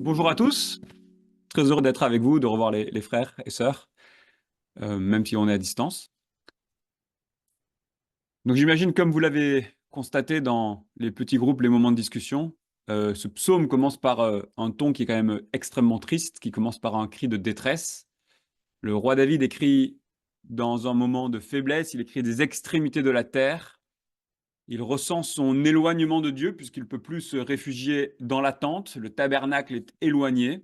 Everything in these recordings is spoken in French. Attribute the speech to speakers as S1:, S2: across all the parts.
S1: Bonjour à tous, très heureux d'être avec vous, de revoir les frères et sœurs, même si on est à distance. Donc j'imagine, comme vous l'avez constaté dans les petits groupes, les moments de discussion, ce psaume commence par un ton qui est quand même extrêmement triste, qui commence par un cri de détresse. Le roi David écrit dans un moment de faiblesse, il écrit des extrémités de la terre, il ressent son éloignement de Dieu puisqu'il ne peut plus se réfugier dans la tente, le tabernacle est éloigné.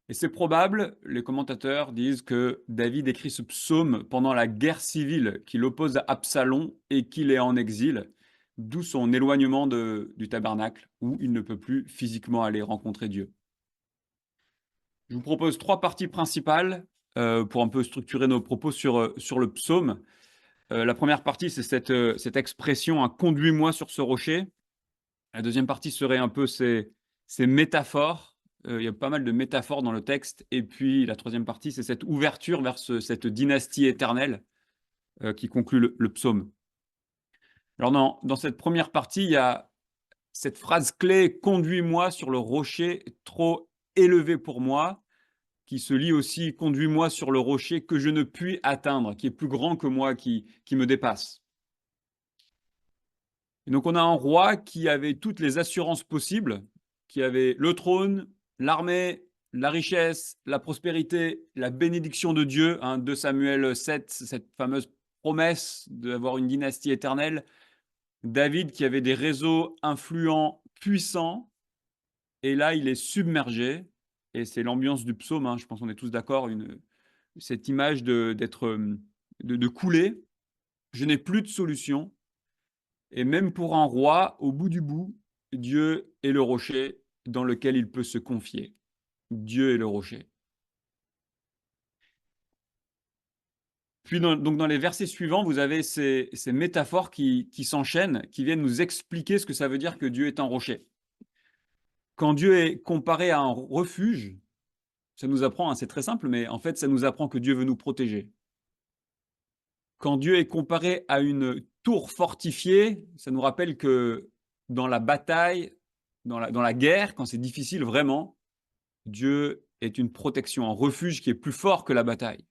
S1: Et c'est probable, les commentateurs disent que David écrit ce psaume pendant la guerre civile qui l'oppose à Absalom et qu'il est en exil, d'où son éloignement du tabernacle, où il ne peut plus physiquement aller rencontrer Dieu. Je vous propose trois parties principales pour un peu structurer nos propos sur le psaume. La première partie, c'est cette expression « conduis-moi sur ce rocher ». La deuxième partie serait un peu ces métaphores. Il y a pas mal de métaphores dans le texte. Et puis la troisième partie, c'est cette ouverture vers cette dynastie éternelle qui conclut le psaume. Alors dans cette première partie, il y a cette phrase clé « Conduis-moi sur le rocher trop élevé pour moi », qui se lit aussi « Conduis-moi sur le rocher que je ne puis atteindre », qui est plus grand que moi, qui me dépasse. Et donc on a un roi qui avait toutes les assurances possibles, qui avait le trône, l'armée, la richesse, la prospérité, la bénédiction de Dieu, 2 Samuel 7, cette fameuse promesse d'avoir une dynastie éternelle. David qui avait des réseaux influents puissants, et là il est submergé, et c'est l'ambiance du psaume, je pense qu'on est tous d'accord, cette image de couler. Je n'ai plus de solution. Et même pour un roi, au bout du bout, Dieu est le rocher dans lequel il peut se confier. Dieu est le rocher. Puis donc dans les versets suivants, vous avez ces métaphores qui s'enchaînent, qui viennent nous expliquer ce que ça veut dire que Dieu est un rocher. Quand Dieu est comparé à un refuge, ça nous apprend, c'est très simple, mais en fait, ça nous apprend que Dieu veut nous protéger. Quand Dieu est comparé à une tour fortifiée, ça nous rappelle que dans la bataille, dans la guerre, quand c'est difficile vraiment, Dieu est une protection, un refuge qui est plus fort que la bataille.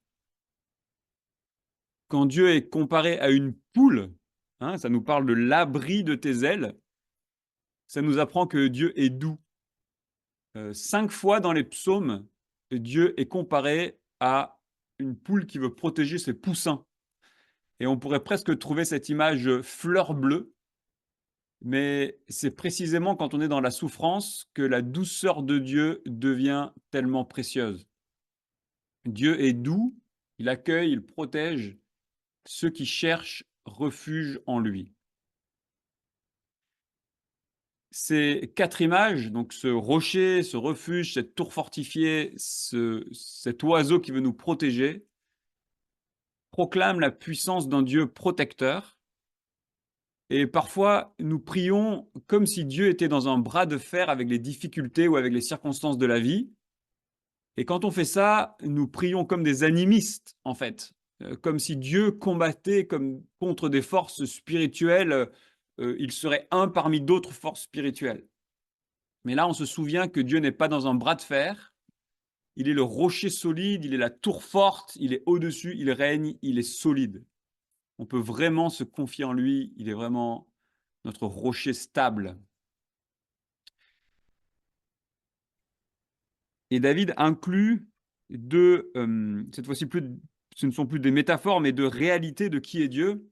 S1: Quand Dieu est comparé à une poule, ça nous parle de l'abri de tes ailes, ça nous apprend que Dieu est doux. 5 fois dans les psaumes, Dieu est comparé à une poule qui veut protéger ses poussins. Et on pourrait presque trouver cette image fleur bleue, mais c'est précisément quand on est dans la souffrance que la douceur de Dieu devient tellement précieuse. Dieu est doux, il accueille, il protège ceux qui cherchent refuge en lui. Ces 4 images, donc ce rocher, ce refuge, cette tour fortifiée, cet oiseau qui veut nous protéger, proclament la puissance d'un Dieu protecteur. Et parfois, nous prions comme si Dieu était dans un bras de fer avec les difficultés ou avec les circonstances de la vie. Et quand on fait ça, nous prions comme des animistes, en fait, comme si Dieu combattait contre des forces spirituelles, il serait un parmi d'autres forces spirituelles. Mais là, on se souvient que Dieu n'est pas dans un bras de fer, il est le rocher solide, il est la tour forte, il est au-dessus, il règne, il est solide. On peut vraiment se confier en lui, il est vraiment notre rocher stable. Et David inclut cette fois-ci ce ne sont plus des métaphores, mais de réalité de qui est Dieu.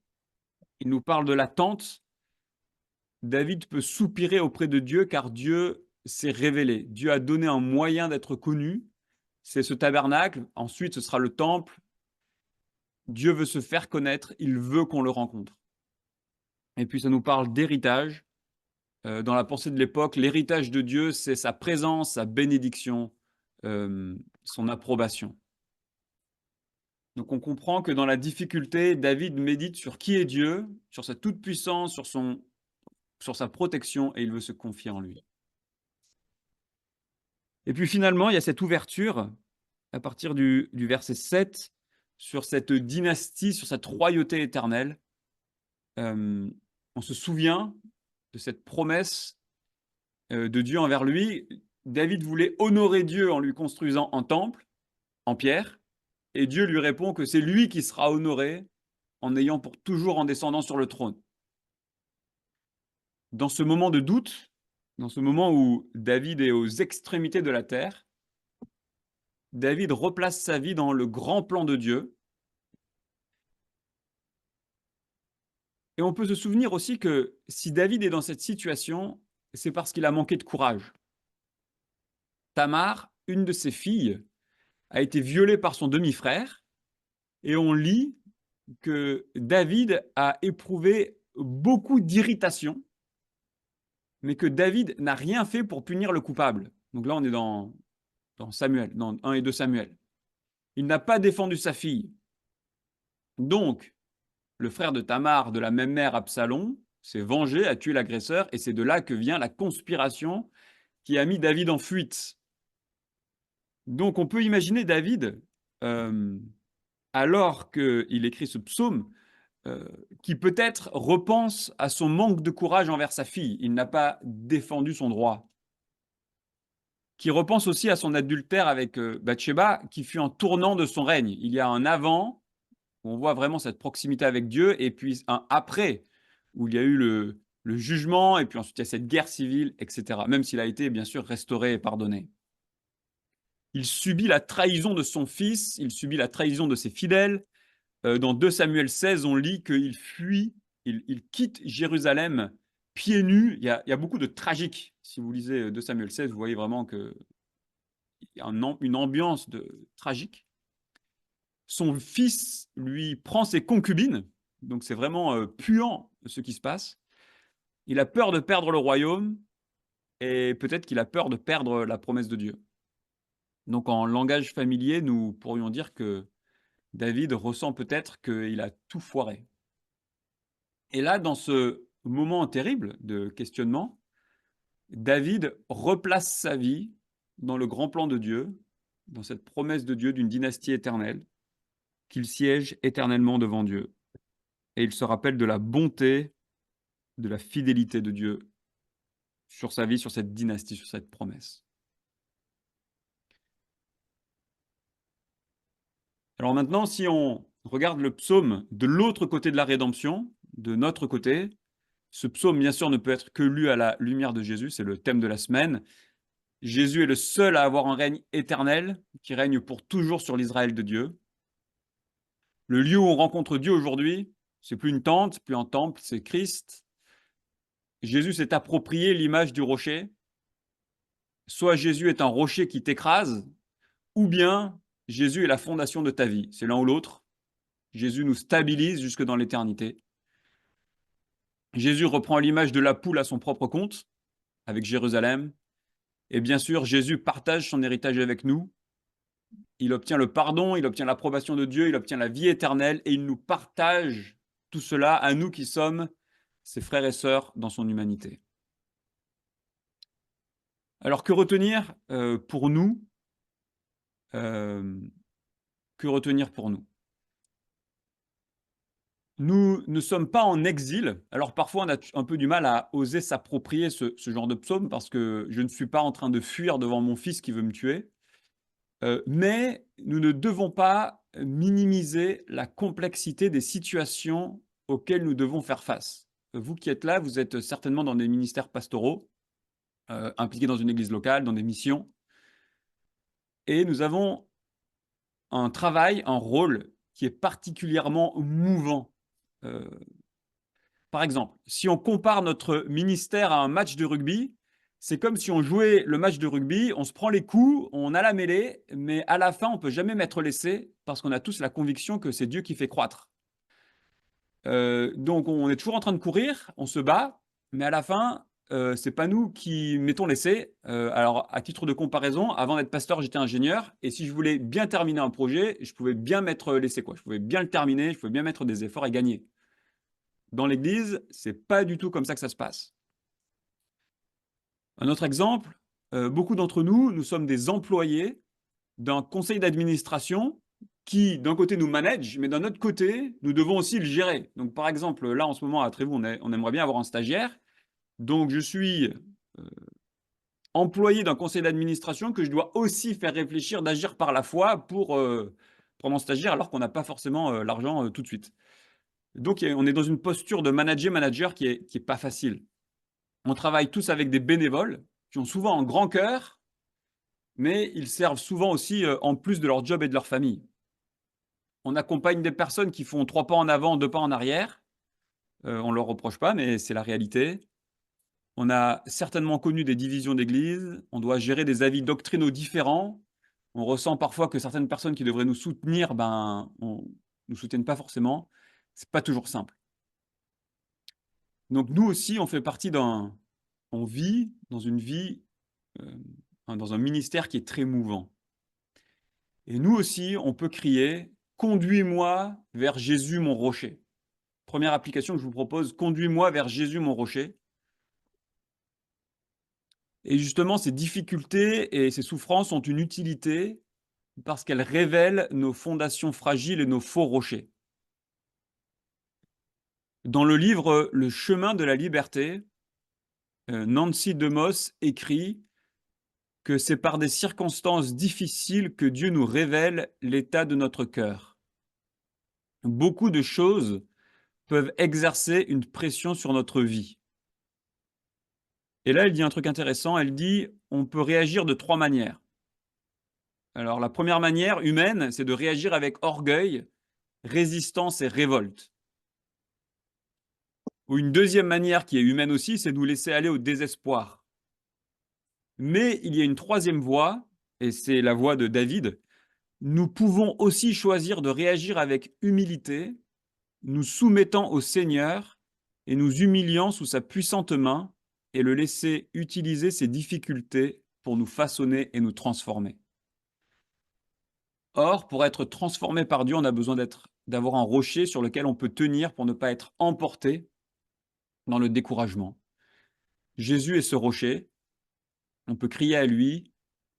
S1: Il nous parle de la tente. David peut soupirer auprès de Dieu car Dieu s'est révélé. Dieu a donné un moyen d'être connu. C'est ce tabernacle. Ensuite, ce sera le temple. Dieu veut se faire connaître. Il veut qu'on le rencontre. Et puis, ça nous parle d'héritage. Dans la pensée de l'époque, l'héritage de Dieu, c'est sa présence, sa bénédiction, son approbation. Donc on comprend que dans la difficulté, David médite sur qui est Dieu, sur sa toute-puissance, sur sa protection, et il veut se confier en lui. Et puis finalement, il y a cette ouverture, à partir du verset 7, sur cette dynastie, sur cette royauté éternelle. On se souvient de cette promesse de Dieu envers lui. David voulait honorer Dieu en lui construisant un temple en pierre, et Dieu lui répond que c'est lui qui sera honoré en ayant pour toujours en descendant sur le trône. Dans ce moment de doute, dans ce moment où David est aux extrémités de la terre, David replace sa vie dans le grand plan de Dieu. Et on peut se souvenir aussi que si David est dans cette situation, c'est parce qu'il a manqué de courage. Tamar, une de ses filles, a été violée par son demi-frère, et on lit que David a éprouvé beaucoup d'irritation, mais que David n'a rien fait pour punir le coupable. Donc là, on est dans Samuel, dans 1 et 2 Samuel. Il n'a pas défendu sa fille. Donc, le frère de Tamar, de la même mère, Absalom, s'est vengé, a tué l'agresseur, et c'est de là que vient la conspiration qui a mis David en fuite. Donc, on peut imaginer David, alors qu'il écrit ce psaume, qui peut-être repense à son manque de courage envers sa fille. Il n'a pas défendu son droit. Qui repense aussi à son adultère avec Bathsheba, qui fut un tournant de son règne. Il y a un avant, où on voit vraiment cette proximité avec Dieu, et puis un après, où il y a eu le jugement, et puis ensuite il y a cette guerre civile, etc. Même s'il a été, bien sûr, restauré et pardonné. Il subit la trahison de son fils, il subit la trahison de ses fidèles. Dans 2 Samuel 16, on lit qu'il fuit, il quitte Jérusalem pieds nus. Il y a beaucoup de tragique. Si vous lisez 2 Samuel 16, vous voyez vraiment qu'il y a une ambiance tragique. Son fils lui prend ses concubines, donc c'est vraiment puant ce qui se passe. Il a peur de perdre le royaume, et peut-être qu'il a peur de perdre la promesse de Dieu. Donc en langage familier, nous pourrions dire que David ressent peut-être qu'il a tout foiré. Et là, dans ce moment terrible de questionnement, David replace sa vie dans le grand plan de Dieu, dans cette promesse de Dieu d'une dynastie éternelle, qu'il siège éternellement devant Dieu. Et il se rappelle de la bonté, de la fidélité de Dieu sur sa vie, sur cette dynastie, sur cette promesse. Alors maintenant, si on regarde le psaume de l'autre côté de la rédemption, de notre côté, ce psaume, bien sûr, ne peut être que lu à la lumière de Jésus, c'est le thème de la semaine. Jésus est le seul à avoir un règne éternel, qui règne pour toujours sur l'Israël de Dieu. Le lieu où on rencontre Dieu aujourd'hui, c'est plus une tente, plus un temple, c'est Christ. Jésus s'est approprié l'image du rocher. Soit Jésus est un rocher qui t'écrase, ou bien Jésus est la fondation de ta vie. C'est l'un ou l'autre. Jésus nous stabilise jusque dans l'éternité. Jésus reprend l'image de la poule à son propre compte, avec Jérusalem. Et bien sûr, Jésus partage son héritage avec nous. Il obtient le pardon, il obtient l'approbation de Dieu, il obtient la vie éternelle, et il nous partage tout cela à nous qui sommes ses frères et sœurs dans son humanité. Alors que retenir pour nous Que retenir pour nous? Nous ne sommes pas en exil. Alors parfois, on a un peu du mal à oser s'approprier ce genre de psaume, parce que je ne suis pas en train de fuir devant mon fils qui veut me tuer. Mais nous ne devons pas minimiser la complexité des situations auxquelles nous devons faire face. Vous qui êtes là, vous êtes certainement dans des ministères pastoraux, impliqués dans une église locale, dans des missions. Et nous avons un travail, un rôle qui est particulièrement mouvant. Par exemple, si on compare notre ministère à un match de rugby, c'est comme si on jouait le match de rugby, on se prend les coups, on a la mêlée, mais à la fin, on ne peut jamais mettre l'essai parce qu'on a tous la conviction que c'est Dieu qui fait croître. Donc on est toujours en train de courir, on se bat, mais à la fin, c'est pas nous qui mettons l'essai. Alors à titre de comparaison, avant d'être pasteur, j'étais ingénieur, et si je voulais bien terminer un projet, je pouvais bien mettre l'essai, quoi. Je pouvais bien le terminer, je pouvais bien mettre des efforts et gagner. Dans l'Église, c'est pas du tout comme ça que ça se passe. Un autre exemple, beaucoup d'entre nous, nous sommes des employés d'un conseil d'administration qui, d'un côté, nous manage, mais d'un autre côté, nous devons aussi le gérer. Donc, par exemple, là, en ce moment, à Trévoux, on aimerait bien avoir un stagiaire. Donc, je suis employé d'un conseil d'administration que je dois aussi faire réfléchir d'agir par la foi pour prendre mon stagiaire alors qu'on n'a pas forcément l'argent tout de suite. Donc on est dans une posture de manager qui est pas facile. On travaille tous avec des bénévoles qui ont souvent un grand cœur, mais ils servent souvent aussi en plus de leur job et de leur famille. On accompagne des personnes qui font 3 pas en avant, 2 pas en arrière. On ne leur reproche pas, mais c'est la réalité. On a certainement connu des divisions d'église, on doit gérer des avis doctrinaux différents. On ressent parfois que certaines personnes qui devraient nous soutenir, nous soutiennent pas forcément. C'est pas toujours simple. Donc nous aussi, on fait partie on vit dans une vie, dans un ministère qui est très mouvant. Et nous aussi, on peut crier: «Conduis-moi vers Jésus mon rocher». Première application que je vous propose: «Conduis-moi vers Jésus mon rocher». Et justement, ces difficultés et ces souffrances ont une utilité parce qu'elles révèlent nos fondations fragiles et nos faux rochers. Dans le livre Le chemin de la liberté, Nancy DeMoss écrit que c'est par des circonstances difficiles que Dieu nous révèle l'état de notre cœur. Beaucoup de choses peuvent exercer une pression sur notre vie. Et là, elle dit un truc intéressant, elle dit: on peut réagir de 3 manières. Alors la première manière humaine, c'est de réagir avec orgueil, résistance et révolte. Ou une deuxième manière qui est humaine aussi, c'est de nous laisser aller au désespoir. Mais il y a une troisième voie, et c'est la voie de David. Nous pouvons aussi choisir de réagir avec humilité, nous soumettant au Seigneur et nous humiliant sous sa puissante main et le laisser utiliser ses difficultés pour nous façonner et nous transformer. Or, pour être transformé par Dieu, on a besoin d'avoir un rocher sur lequel on peut tenir pour ne pas être emporté dans le découragement. Jésus est ce rocher, on peut crier à lui,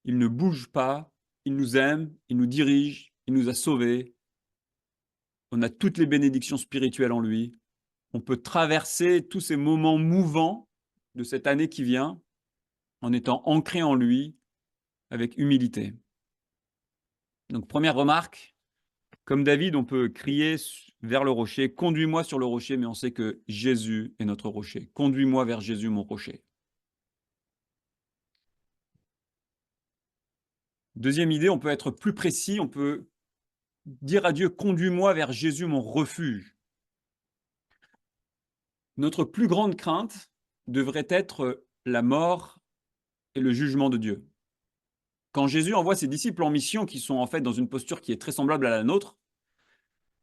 S1: il ne bouge pas, il nous aime, il nous dirige, il nous a sauvés, on a toutes les bénédictions spirituelles en lui, on peut traverser tous ces moments mouvants de cette année qui vient en étant ancré en lui avec humilité. Donc première remarque, comme David, on peut crier vers le rocher, conduis-moi sur le rocher, mais on sait que Jésus est notre rocher. Conduis-moi vers Jésus, mon rocher. Deuxième idée, on peut être plus précis, on peut dire à Dieu, conduis-moi vers Jésus, mon refuge. Notre plus grande crainte devrait être la mort et le jugement de Dieu. Quand Jésus envoie ses disciples en mission, qui sont en fait dans une posture qui est très semblable à la nôtre,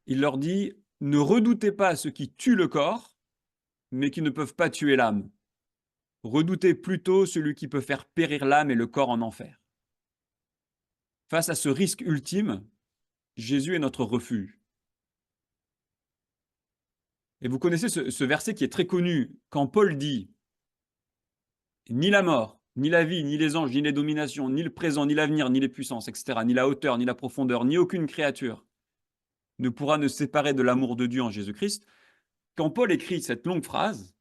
S1: il leur dit, ne redoutez pas ceux qui tuent le corps, mais qui ne peuvent pas tuer l'âme. Redoutez plutôt celui qui peut faire périr l'âme et le corps en enfer. Face à ce risque ultime, Jésus est notre refuge. Et vous connaissez ce verset qui est très connu, quand Paul dit « Ni la mort, ni la vie, ni les anges, ni les dominations, ni le présent, ni l'avenir, ni les puissances, etc., ni la hauteur, ni la profondeur, ni aucune créature ne pourra nous séparer de l'amour de Dieu en Jésus-Christ », quand Paul écrit cette longue phrase,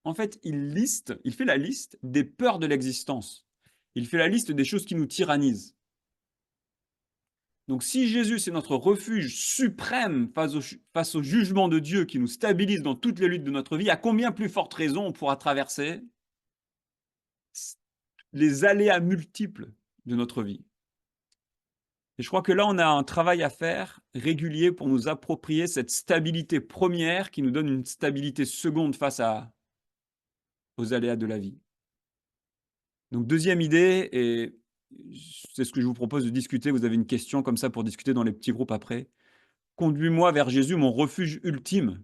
S1: en fait, il fait la liste des peurs de l'existence. Il fait la liste des choses qui nous tyrannisent. Donc si Jésus, c'est notre refuge suprême face au jugement de Dieu qui nous stabilise dans toutes les luttes de notre vie, à combien plus forte raison on pourra traverser les aléas multiples de notre vie. Et je crois que là, on a un travail à faire régulier pour nous approprier cette stabilité première qui nous donne une stabilité seconde face aux aléas de la vie. Donc deuxième idée, et c'est ce que je vous propose de discuter, vous avez une question comme ça pour discuter dans les petits groupes après. Conduis-moi vers Jésus, mon refuge ultime,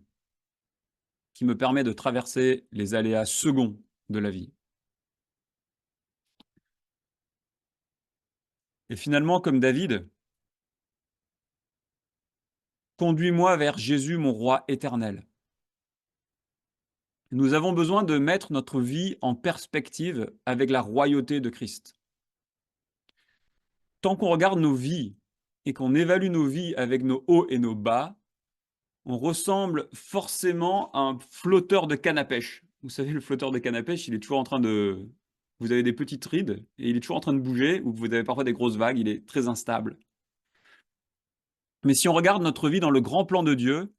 S1: qui me permet de traverser les aléas seconds de la vie. Et finalement, comme David, conduis-moi vers Jésus, mon roi éternel. Nous avons besoin de mettre notre vie en perspective avec la royauté de Christ. Tant qu'on regarde nos vies et qu'on évalue nos vies avec nos hauts et nos bas, on ressemble forcément à un flotteur de canne à pêche. Vous savez, le flotteur de canne à pêche, il est toujours en train de vous avez des petites rides, et il est toujours en train de bouger, ou vous avez parfois des grosses vagues, il est très instable. Mais si on regarde notre vie dans le grand plan de Dieu,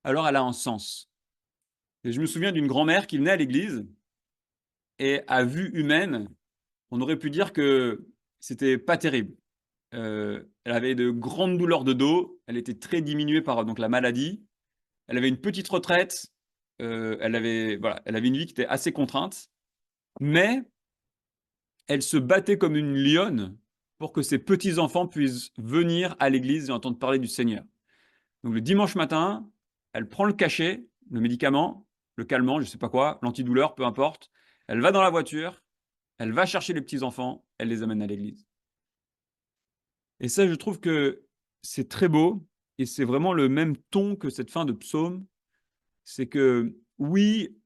S1: alors elle a un sens. Et je me souviens d'une grand-mère qui venait à l'église, et à vue humaine, on aurait pu dire que c'était pas terrible. Elle avait de grandes douleurs de dos, elle était très diminuée par donc la maladie, elle avait une petite retraite, elle avait une vie qui était assez contrainte, mais elle se battait comme une lionne pour que ses petits-enfants puissent venir à l'église et entendre parler du Seigneur. Donc le dimanche matin, elle prend le cachet, le médicament, le calmant, je ne sais pas quoi, l'antidouleur, peu importe. Elle va dans la voiture, elle va chercher les petits-enfants, elle les amène à l'église. Et ça, je trouve que c'est très beau, et c'est vraiment le même ton que cette fin de psaume. C'est que, oui,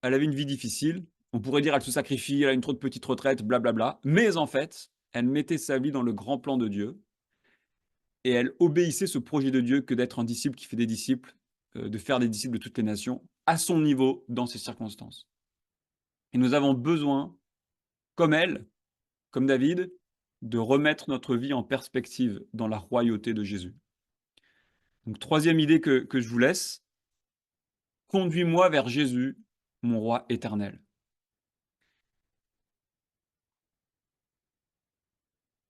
S1: elle avait une vie difficile, on pourrait dire elle se sacrifie, elle a une trop de petite retraite, blablabla, mais en fait, elle mettait sa vie dans le grand plan de Dieu, et elle obéissait ce projet de Dieu que d'être un disciple qui fait des disciples, de faire des disciples de toutes les nations, à son niveau, dans ces circonstances. Et nous avons besoin, comme elle, comme David, de remettre notre vie en perspective dans la royauté de Jésus. Donc, troisième idée que je vous laisse, conduis-moi vers Jésus, mon roi éternel.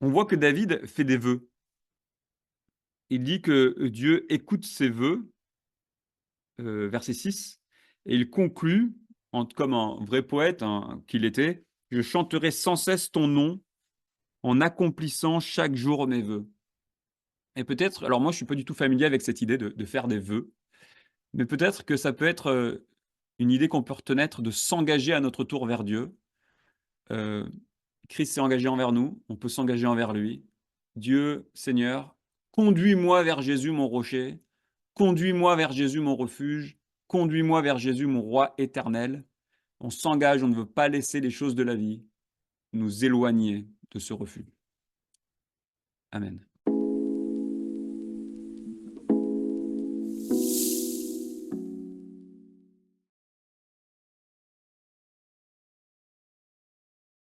S1: On voit que David fait des vœux. Il dit que Dieu écoute ses vœux, verset 6, et il conclut, comme un vrai poète qu'il était, je chanterai sans cesse ton nom en accomplissant chaque jour mes vœux. Et peut-être, alors moi je suis pas du tout familier avec cette idée de faire des vœux, mais peut-être que ça peut être une idée qu'on peut retenir de s'engager à notre tour vers Dieu. Euh, Christ s'est engagé envers nous, on peut s'engager envers lui. Dieu, Seigneur, conduis-moi vers Jésus mon rocher, conduis-moi vers Jésus mon refuge, conduis-moi vers Jésus mon roi éternel. On s'engage, on ne veut pas laisser les choses de la vie nous éloigner de ce refuge. Amen.